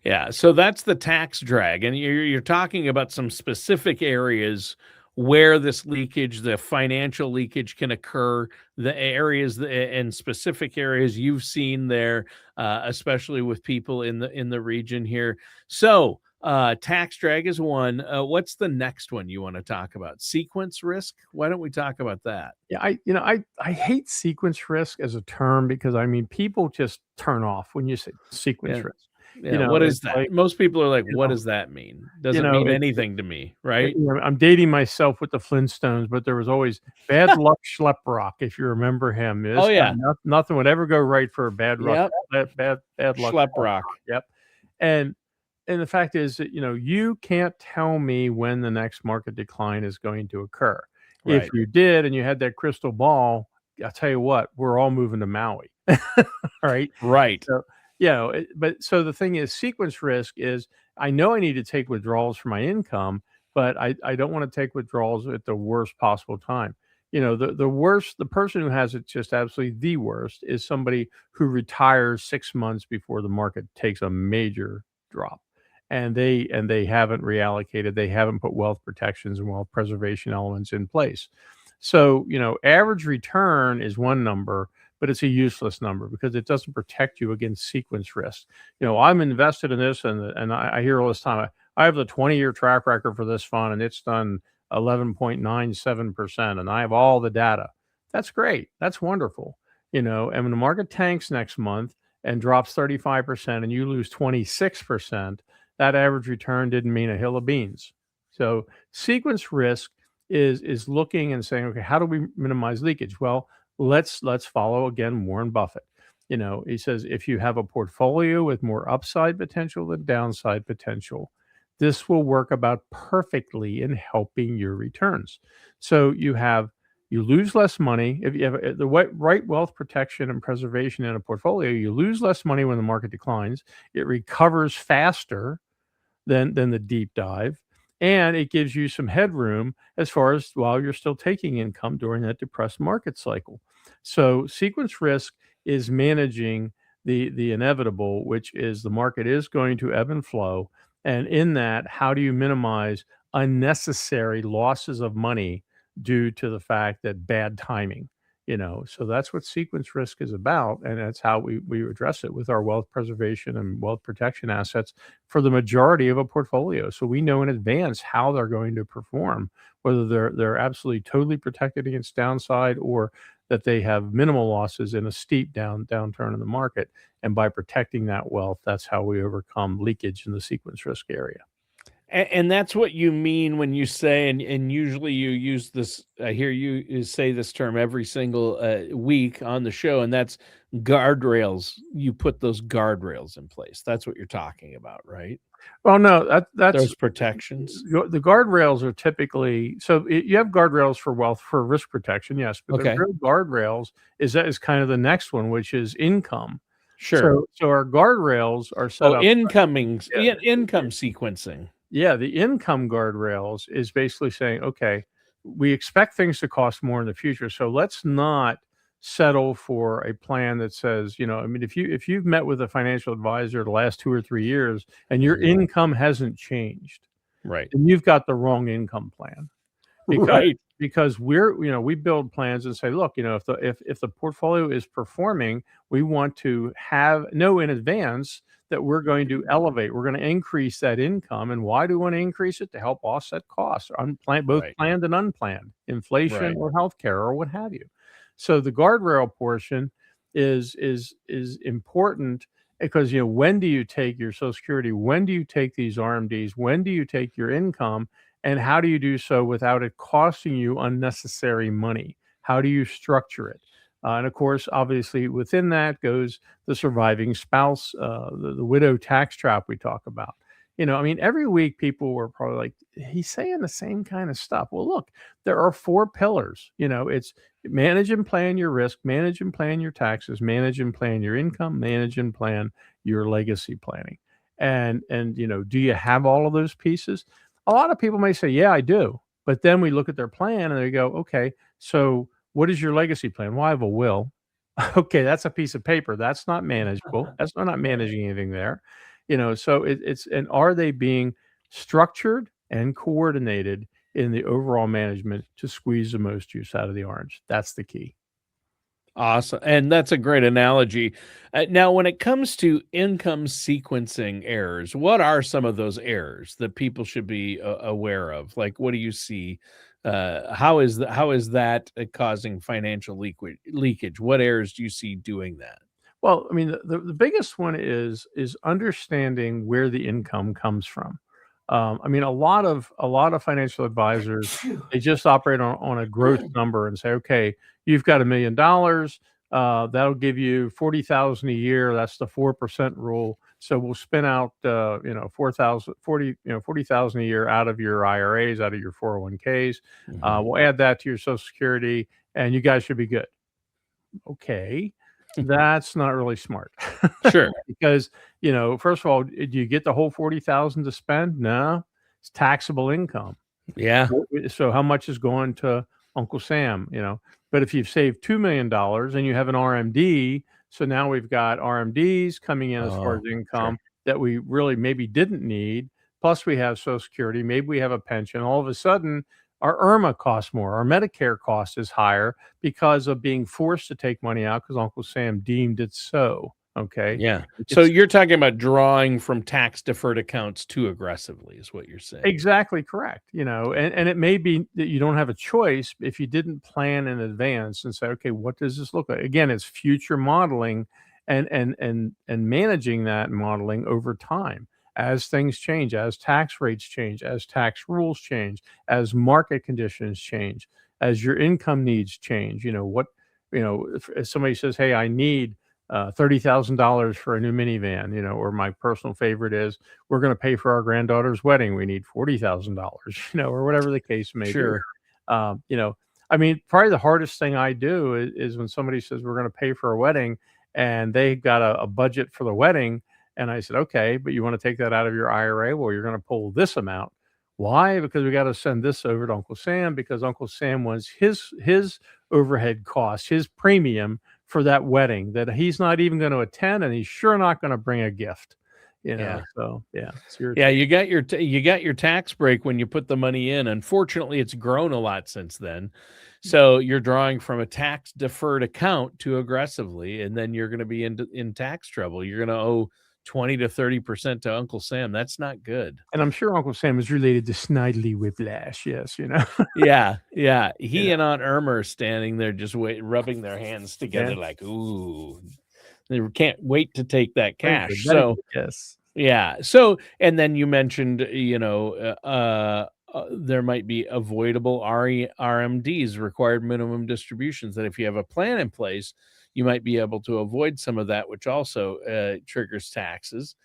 Yeah. So that's the tax drag. And you're talking about some specific areas where this leakage, the financial leakage can occur, the areas and specific areas you've seen there, especially with people in the region here. So tax drag is one. What's the next one you want to talk about? Sequence risk? Why don't we talk about that? Yeah, I hate sequence risk as a term because people just turn off when you say sequence Yeah. risk. Yeah, what is It's that? like, Most people are like, you "What know, does that mean?" Doesn't mean anything to me, right? I'm dating myself with the Flintstones, but there was always Bad Luck Schleprock, if you remember him. Oh, This guy, yeah. nothing would ever go right for a Yep. bad luck Schlep Schleprock. rock. Yep. And and the fact is that, you can't tell me when the next market decline is going to occur. If Right. you did and you had that crystal ball, I'll tell you what, we're all moving to Maui. Right? Right. So, but so the thing is, sequence risk is I know I need to take withdrawals for my income, but I don't want to take withdrawals at the worst possible time. The person who has it just absolutely the worst is somebody who retires 6 months before the market takes a major drop. And they haven't reallocated, they haven't put wealth protections and wealth preservation elements in place. So, average return is one number, but it's a useless number because it doesn't protect you against sequence risk. I'm invested in this, and I hear all this time. I have the 20-year track record for this fund, and it's done 11.97%, and I have all the data. That's great. That's wonderful. And when the market tanks next month and drops 35%, and you lose 26%, that average return didn't mean a hill of beans. So sequence risk is looking and saying, okay, how do we minimize leakage? Well, let's follow again Warren Buffett. He says if you have a portfolio with more upside potential than downside potential, this will work about perfectly in helping your returns. So you lose less money if you have the right wealth protection and preservation in a portfolio. You lose less money when the market declines. It recovers faster than the deep dive, and it gives you some headroom as far as while you're still taking income during that depressed market cycle. So sequence risk is managing the inevitable, which is the market is going to ebb and flow. And in that, how do you minimize unnecessary losses of money due to the fact that bad timing? So that's what sequence risk is about. And that's how we address it with our wealth preservation and wealth protection assets for the majority of a portfolio. So we know in advance how they're going to perform, whether they're absolutely totally protected against downside or that they have minimal losses in a steep downturn in the market. And by protecting that wealth, that's how we overcome leakage in the sequence risk area. And that's what you mean when you say, and usually you use this. I hear you say this term every single week on the show, and that's guardrails. You put those guardrails in place. That's what you're talking about, right? Well, no, that's Those protections. the guardrails are typically you have guardrails for risk protection, yes, but the Okay. real guardrails is kind of the next one, which is income. Sure. So our guardrails are set Oh, up. income sequencing. Yeah, the income guardrails is basically saying, okay, we expect things to cost more in the future, so let's not settle for a plan that says, if you've met with a financial advisor the last 2 or 3 years and your income hasn't changed, Right. then you've got the wrong income plan. Right. Because we build plans and say, look, if the portfolio is performing, we want to know in advance that we're going to we're going to increase that income. And why do we want to increase it? To help offset costs, both Right. planned and unplanned, inflation Right. or healthcare or what have you. So the guardrail portion is important because when do you take your Social Security? When do you take these RMDs? When do you take your income? And how do you do so without it costing you unnecessary money? How do you structure it? And of course, obviously, within that goes the surviving spouse, the widow tax trap we talk about. I mean, every week people were probably like, he's saying the same kind of stuff. Well, look, there are 4 pillars. It's manage and plan your risk, manage and plan your taxes, manage and plan your income, manage and plan your legacy planning. And do you have all of those pieces? A lot of people may say, yeah, I do. But then we look at their plan and they go, okay, so what is your legacy plan? Well, I have a will. Okay, that's a piece of paper. That's not manageable. That's not managing anything there. So it's and are they being structured and coordinated in the overall management to squeeze the most juice out of the orange? That's the key. Awesome. And that's a great analogy. Now, when it comes to income sequencing errors, what are some of those errors that people should be aware of? Like, what do you see? How is that causing financial leakage? What errors do you see doing that? Well, I mean, the biggest one is understanding where the income comes from. I mean, a lot of financial advisors, they just operate on a gross number and say, okay, you've got $1 million. That'll give you 40,000 a year. That's the 4% rule. So we'll spin out 40,000 a year out of your IRAs, out of your 401ks. Mhm. We'll add that to your Social Security, and you guys should be good. Okay, that's not really smart. Sure. Because, first of all, do you get the whole 40,000 to spend? No, it's taxable income. Yeah. So how much is going to Uncle Sam? But if you've saved $2 million and you have an RMD, so now we've got RMDs coming in as far as Oh, sure. income that we really maybe didn't need. Plus we have Social Security, maybe we have a pension. All of a sudden, our IRMAA costs more. Our Medicare cost is higher because of being forced to take money out because Uncle Sam deemed it so. Okay. Yeah. So It's you're talking about drawing from tax deferred accounts too aggressively, is what you're saying. exactly correct. And it may be that you don't have a choice if you didn't plan in advance and say, okay, what does this look like? Again, it's future modeling and managing that modeling over time as things change, as tax rates change, as tax rules change, as market conditions change, as your income needs change. If somebody says, hey, I need $30,000 for a new minivan, or my personal favorite is we're going to pay for our granddaughter's wedding. We need $40,000, or whatever the case may be. Sure. Um, you know, I mean, probably the hardest thing I do is when somebody says we're going to pay for a wedding and they got a budget for the wedding. And I said, okay, but you want to take that out of your IRA? Well, you're going to pull this amount. Why? Because we got to send this over to Uncle Sam because Uncle Sam wants his overhead costs, his premium for that wedding that he's not even going to attend, and he's sure not going to bring a gift. Yeah. So yeah, it's your Yeah, you got your tax break when you put the money in. Unfortunately, it's grown a lot since then. So you're drawing from a tax deferred account too aggressively, and then you're going to be in tax trouble. You're going to owe 20 to 30% to Uncle Sam. That's not good. and I'm sure Uncle Sam is related to Snidely Whiplash. Yes, Yeah, yeah. you He know, and Aunt Irma are standing there just rubbing their hands yeah. together like, ooh, they can't wait to take that Wait for cash. Medicaid, So yes. yeah. So, and then you mentioned, there might be avoidable RMDs, required minimum distributions, that if you have a plan in place, you might be able to avoid some of that, which also triggers taxes.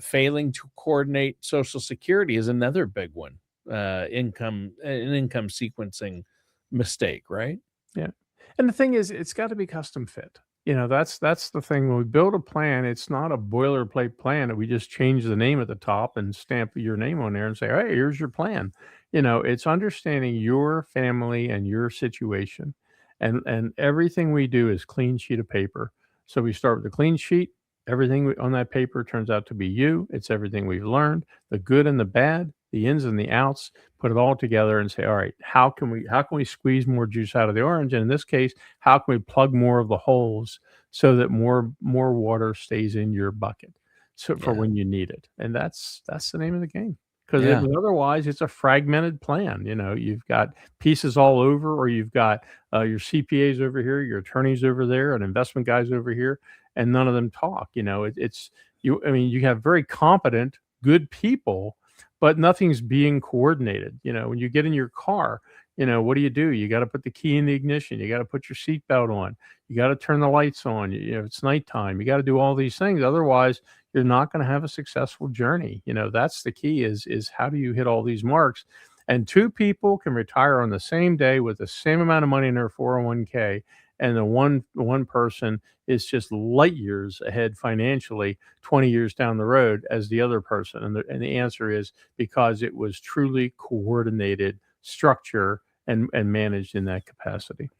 Failing to coordinate Social Security is another big one. An income sequencing mistake, right? Yeah. And the thing is, it's got to be custom fit. That's the thing. When we build a plan, it's not a boilerplate plan that we just change the name at the top and stamp your name on there and say, "Hey, here's your plan." It's understanding your family and your situation, and everything we do is clean sheet of paper. So we start with a clean sheet. Everything on that paper turns out to be you. It's everything we've learned, the good and the bad, the ins and the outs. Put it all together and say, all right, how can we squeeze more juice out of the orange? And in this case, how can we plug more of the holes so that more water stays in your bucket so for Yeah. when you need it? And that's the name of the game. Because Yeah. otherwise, it's a fragmented plan. You've got pieces all over, or you've got your CPAs over here, your attorneys over there, and investment guys over here, and none of them talk. It's you. I mean, you have very competent, good people, but nothing's being coordinated. When you get in your car, what do? You got to put the key in the ignition. You got to put your seatbelt on. You got to turn the lights on. It's nighttime. You got to do all these things. Otherwise, you're not going to have a successful journey. That's the key is how do you hit all these marks? And two people can retire on the same day with the same amount of money in their 401k, and the one person is just light years ahead financially, 20 years down the road as the other person. And the answer is because it was truly coordinated structure and managed in that capacity.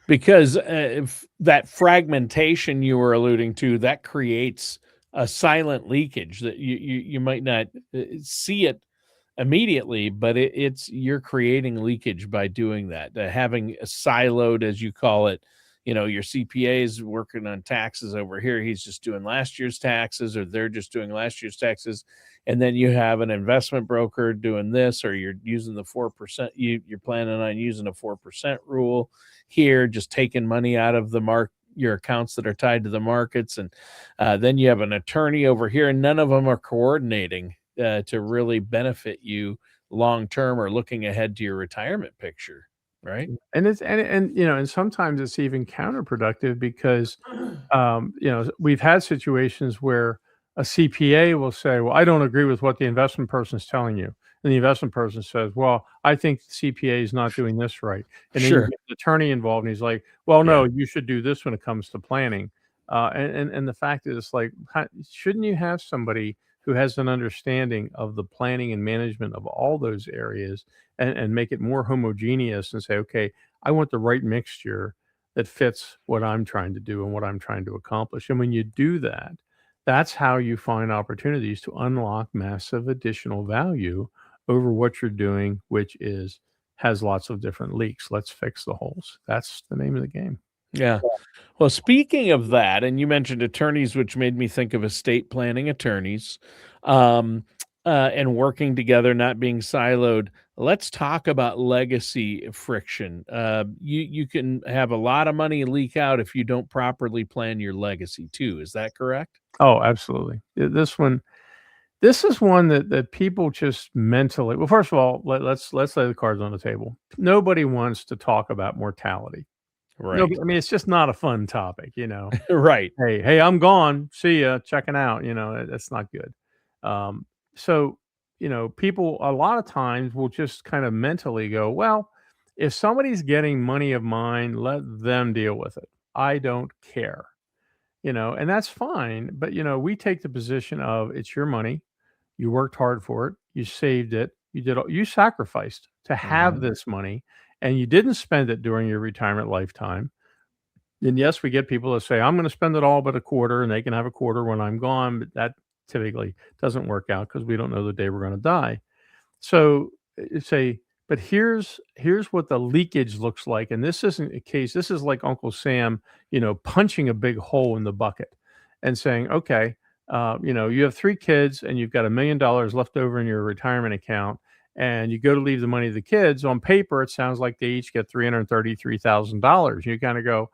Because if that fragmentation you were alluding to, that creates a silent leakage that you might not see it immediately, but you're creating leakage by doing that. Having a siloed, as you call it, your CPA is working on taxes over here. He's just doing last year's taxes, or they're just doing last year's taxes. And then you have an investment broker doing this, or you're using the 4%. You're planning on using a 4% rule here, just taking money out of your accounts that are tied to the markets. And then you have an attorney over here, and none of them are coordinating to really benefit you long term or looking ahead to your retirement picture, right? And it's and sometimes it's even counterproductive because we've had situations where a CPA will say, "Well, I don't agree with what the investment person is telling you," and the investment person says, "Well, I think the CPA is not doing this right," and then you Sure. get the attorney involved, and he's like, "Well, Yeah. no, you should do this when it comes to planning," and the fact is, like, shouldn't you have somebody who has an understanding of the planning and management of all those areas and make it more homogeneous and say, okay, I want the right mixture that fits what I'm trying to do and what I'm trying to accomplish. And when you do that, that's how you find opportunities to unlock massive additional value over what you're doing, which has lots of different leaks. Let's fix the holes. That's the name of the game. Yeah. Well, speaking of that, and you mentioned attorneys, which made me think of estate planning attorneys, um, and working together, not being siloed. Let's talk about legacy friction. You can have a lot of money leak out if you don't properly plan your legacy too. Is that correct? Oh, absolutely. This is one that people just mentally. Well, first of all, let's lay the cards on the table. Nobody wants to talk about mortality. No, Right. I mean, it's just not a fun topic, you know? Right. "Hey, I'm gone. See ya. Checking out," that's not good. Um, so, people a lot of times will just kind of mentally go, "Well, if somebody's getting money of mine, let them deal with it. I don't care." And that's fine, but, we take the position of it's your money. You worked hard for it. You saved it. You sacrificed to have Mhm. this money, and you didn't spend it during your retirement lifetime. And yes, we get people that say, "I'm gonna spend it all but a quarter, and they can have a quarter when I'm gone," but that typically doesn't work out because we don't know the day we're gonna die. So, say, but here's what the leakage looks like, and this isn't a case. This is like Uncle Sam, punching a big hole in the bucket and saying, "Okay, you have 3 kids and you've got $1,000,000 left over in your retirement account, and you go to leave the money to the kids. On paper, it sounds like they each get $333,000." You kinda go,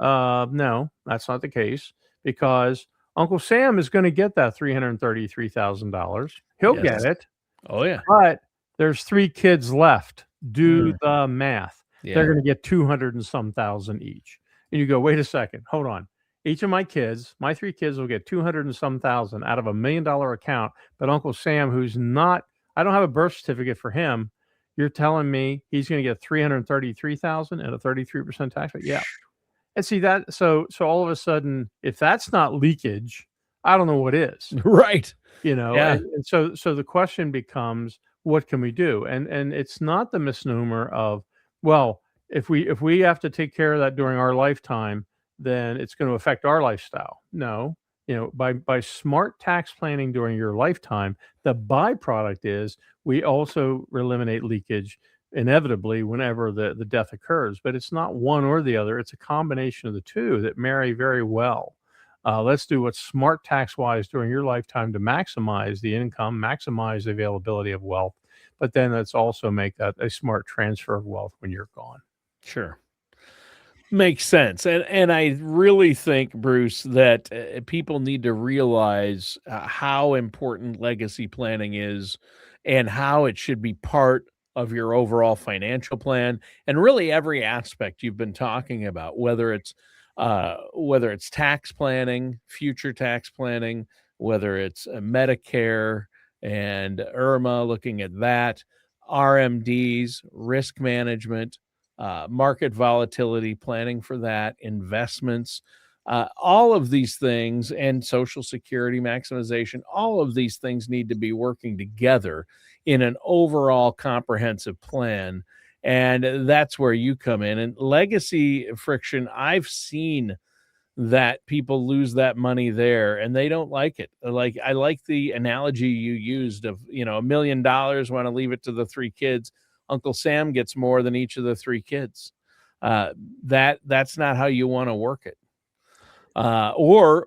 no, that's not the case because Uncle Sam is gonna get that $333,000. He'll get Yes. it, Oh, yeah. but there's 3 kids left. Do Mm. the math. They're Yeah. gonna get 200 and some thousand each. And you go, "Wait a second, hold on. Each of my 3 kids will get 200 and some thousand out of $1,000,000 account, but Uncle Sam, who's not I don't have a birth certificate for him, you're telling me he's gonna get 333,000 and a 33% tax rate?" Yeah. And see that so all of a sudden, if that's not leakage, I don't know what is. Right. And Yeah. so the question becomes, what can we do? And it's not the misnomer of, well, if we have to take care of that during our lifetime, then it's going to affect our lifestyle. No, by smart tax planning during your lifetime, the byproduct is we also eliminate leakage inevitably whenever the death occurs. But it's not one or the other; it's a combination of the two that marry very well. Let's do what's smart tax wise during your lifetime to maximize the income, maximize the availability of wealth, but then let's also make that a smart transfer of wealth when you're gone. Sure. Makes sense. And I really think, Bruce, that people need to realize how important legacy planning is and how it should be part of your overall financial plan, and really every aspect you've been talking about, whether it's tax planning, future tax planning, whether it's Medicare and IRMAA, looking at that, RMDs, risk management, market volatility, planning for that, investments, all of these things, and Social Security maximization, all of these things need to be working together in an overall comprehensive plan. And that's where you come in. And legacy friction, I've seen that people lose that money there and they don't like it. Like, I like the analogy you used of, $1 million, want to leave it to the three kids. Uncle Sam gets more than each of the three kids. That's not how you want to work it. Or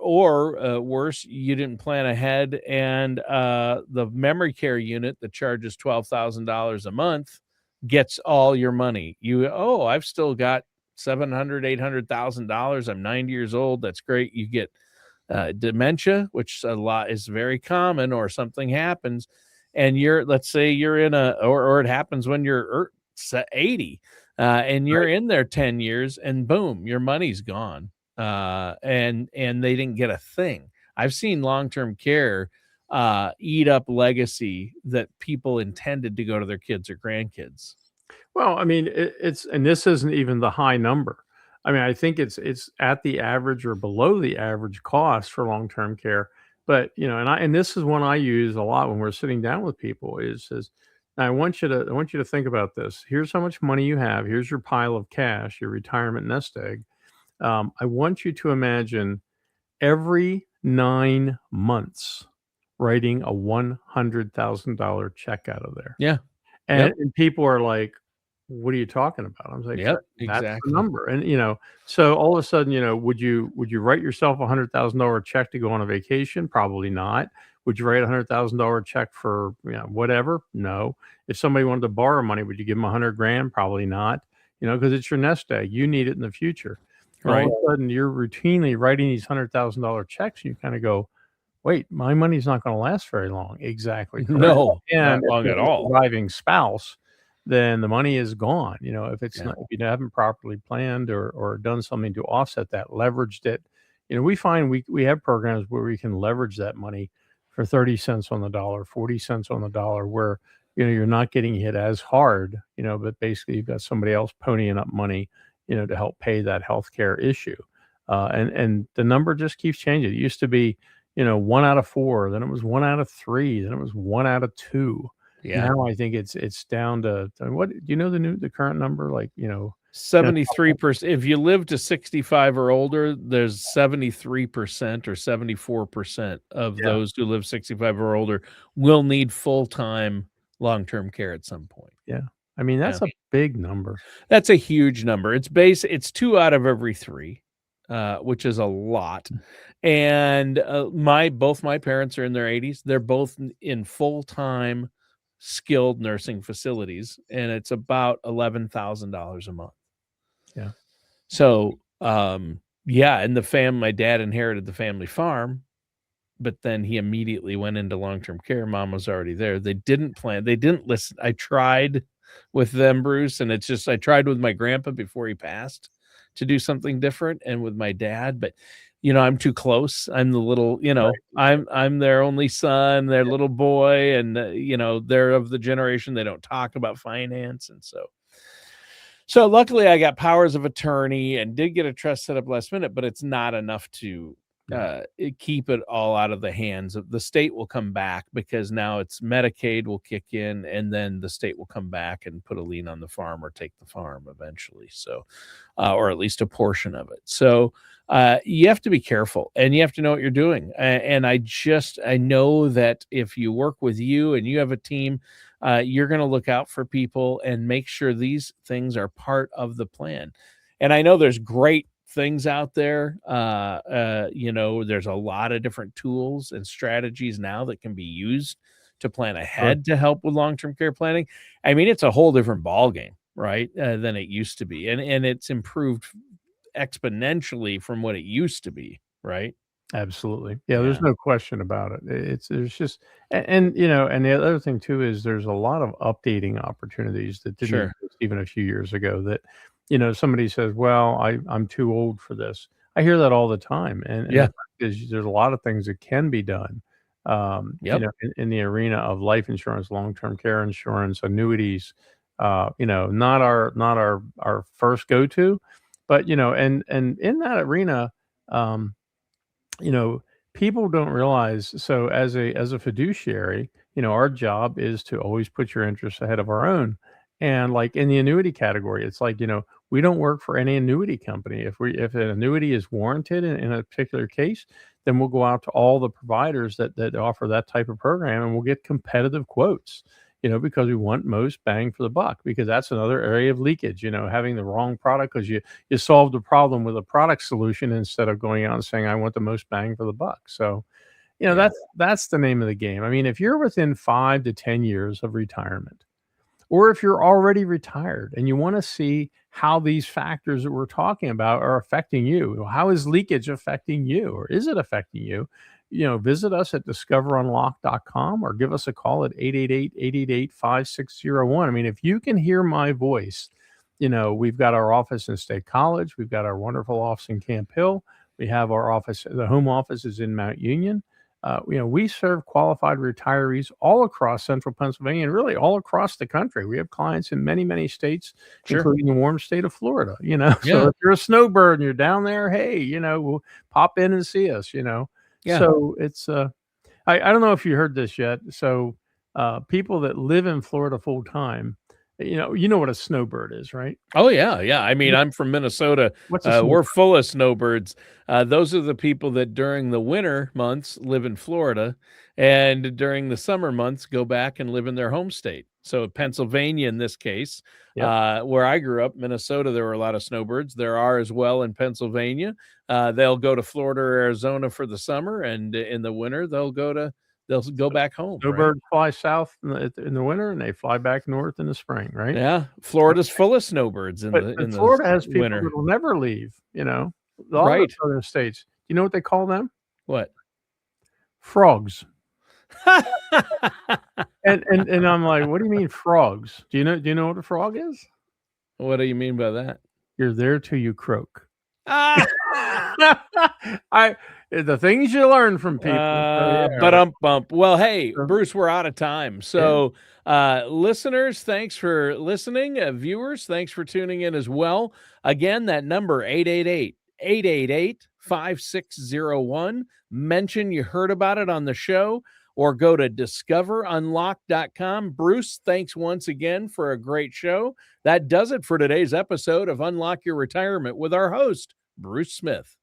worse, you didn't plan ahead, and the memory care unit that charges $12,000 a month gets all your money. I've still got $700,000, $800,000. I'm 90 years old. That's great. You get dementia, which is very common, or something happens, and let's say you're in or it happens when you're 80, and you're in there 10 years, and boom, your money's gone. And they didn't get a thing. I've seen long-term care eat up legacy that people intended to go to their kids or grandkids. Well, I mean, and this isn't even the high number. I mean, I think it's at the average or below the average cost for long-term care. But, and this is one I use a lot when we're sitting down with people is I want you to think about this. Here's how much money you have. Here's your pile of cash, your retirement nest egg. I want you to imagine every 9 months writing a $100,000 check out of there. Yeah. And people are like, what are you talking about? I was like, Yep, that's exactly. the number. And, so all of a sudden, would you write yourself a $100,000 check to go on a vacation? Probably not. Would you write a $100,000 check for, whatever? No. If somebody wanted to borrow money, would you give them $100,000? Probably not, because it's your nest egg. You need it in the future. Right. All of a sudden, you're routinely writing these $100,000 checks, and you kind of go, wait, my money's not going to last very long. Exactly. Correct. No, And not long if at you're a all. surviving spouse, then the money is gone. If it's Yeah. not, if you haven't properly planned or done something to offset that, leveraged it. We find we have programs where we can leverage that money for 30 cents on the dollar, 40 cents on the dollar, where you're not getting hit as hard, but basically you've got somebody else ponying up money, to help pay that healthcare issue. And the number just keeps changing. It used to be, 1 out of 4, then it was 1 out of 3, then it was 1 out of 2. Yeah. Now I think it's down to what do you know the current number? Like, 73%. If you live to 65 or older, there's 73% or 74% of those who live 65 or older will need full-time long-term care at some point. Yeah. I mean, that's a big number. That's a huge number. It's 2 out of every 3, which is a lot. And both my parents are in their 80s. They're both in full-time skilled nursing facilities, and it's about $11,000 a month. Yeah. So, and my dad inherited the family farm, but then he immediately went into long-term care. Mom was already there. They didn't plan. They didn't listen. I tried with them, Bruce, and it's just, I tried with my grandpa before he passed to do something different, and with my dad, but I'm too close. I'm the little, I'm their only son, their little boy, and they're of the generation they don't talk about finance, and so luckily I got powers of attorney and did get a trust set up last minute, but it's not enough to keep it all out of the hands of the state. Will come back because now it's Medicaid will kick in, and then the state will come back and put a lien on the farm or take the farm eventually. So, or at least a portion of it. So you have to be careful, and you have to know what you're doing. And I know that if you work with you and you have a team, you're going to look out for people and make sure these things are part of the plan. And I know there's great things out there. There's a lot of different tools and strategies now that can be used to plan ahead to help with long-term care planning. I mean, it's a whole different ballgame, right, than it used to be. And it's improved exponentially from what it used to be, right? Absolutely. Yeah, there's Yeah, no question about it. There's just and the other thing too is there's a lot of updating opportunities that didn't sure. exist even a few years ago that, somebody says, "Well, I'm too old for this." I hear that all the time, and the Yeah. fact is there's a lot of things that can be done, Yep. in the arena of life insurance, long-term care insurance, annuities, not our first go-to, but, and in that arena, um you know, people don't realize so as a fiduciary, our job is to always put your interests ahead of our own. And like in the annuity category, it's like, we don't work for any annuity company. If an annuity is warranted in a particular case, then we'll go out to all the providers that offer that type of program and we'll get competitive quotes. Because we want most bang for the buck, because that's another area of leakage, having the wrong product because you solve the problem with a product solution instead of going out and saying, I want the most bang for the buck. So, Yeah. that's the name of the game. I mean, if you're within 5 to 10 years of retirement, or if you're already retired and you want to see how these factors that we're talking about are affecting you, how is leakage affecting you, or is it affecting you? Visit us at discoverunlock.com or give us a call at 888-888-5601. I mean, if you can hear my voice, we've got our office in State College. We've got our wonderful office in Camp Hill. We have our office, the home office is in Mount Union. We serve qualified retirees all across central Pennsylvania and really all across the country. We have clients in many, many states, Sure. including the warm state of Florida. So Yeah. if you're a snowbird and you're down there, hey, we'll pop in and see us. Yeah. So it's I don't know if you heard this yet. So people that live in Florida full time, you know what a snowbird is, right? Oh, yeah, yeah. I mean, I'm from Minnesota. What's a We're snowbird? full of snowbirds. Those are the people that during the winter months live in Florida, and during the summer months go back and live in their home state. So Pennsylvania, in this case, Yep. where I grew up, Minnesota, there were a lot of snowbirds. There are as well in Pennsylvania. They'll go to Florida or Arizona for the summer, and in the winter they'll go back home, right? Snowbirds fly south in the winter and they fly back north in the spring, right? Yeah, Florida's full of snowbirds in But the but in the Florida has people winter. that will never leave. A lot of the Right. southern states. You know what they call them? What? Frogs. And I'm like, "What do you mean frogs? Do you know what a frog is? What do you mean by that? You're there till you croak." Ah! I the things you learn from people. So, yeah. Bump. Well, hey, So, Bruce, we're out of time. yeah. So, listeners, thanks for listening. Viewers, thanks for tuning in as well. Again, that number 888-888-5601. Mention you heard about it on the show or go to discoverunlock.com. Bruce, thanks once again for a great show. That does it for today's episode of Unlock Your Retirement with our host, Bruce Smith.